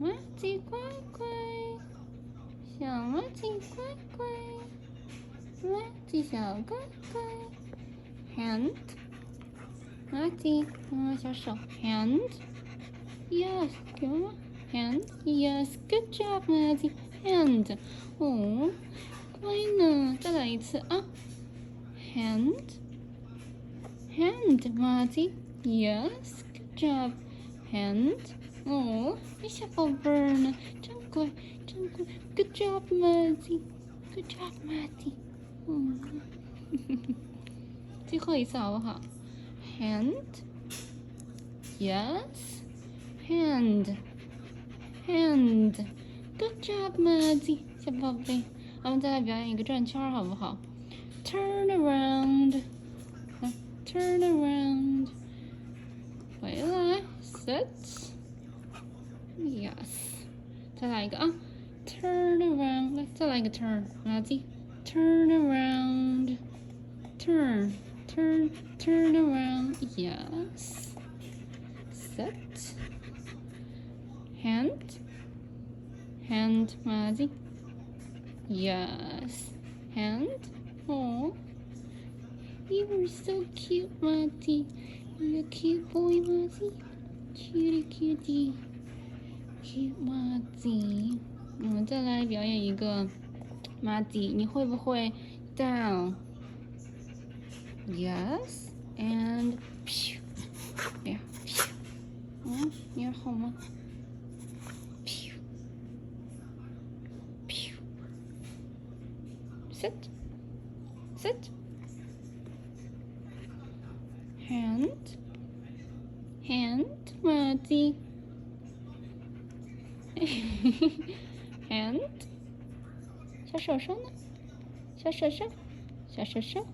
麻吉乖乖，小麻吉乖乖，麻吉小乖乖。Hand， 麻吉，妈妈小手。Hand，yes， 给妈妈。Hand，yes，good job， 麻吉。Hand， 哦，乖呢。再来一次啊。Hand， 麻吉。Yes, good job. Hand. 哦，你小宝贝儿呢，真乖，真乖。Good job, Maddie. Good job, Maddie. 嗯，最后一次好不好 ？Hand. Yes. Hand. Hand. Good job, Maddie. 小宝贝，我们再来表演一个转圈好不好 ？Turn around. Turn around. 回来 ，sit， yes， 再来一个啊 ，turn around， 来再来一个 turn， 垃圾 ，turn around，turn around， yes， sit， hand， 垃圾 ，yes， hand， oh， you are so cute, Matty. You're a cute boy, Matty. Cutie. Cute Matty. 我们再来表演一个 Matty， 你会不会 down? Yes. And 呀，你好吗？Sit. Hand, Matty. Hand. 小手手呢？小手手。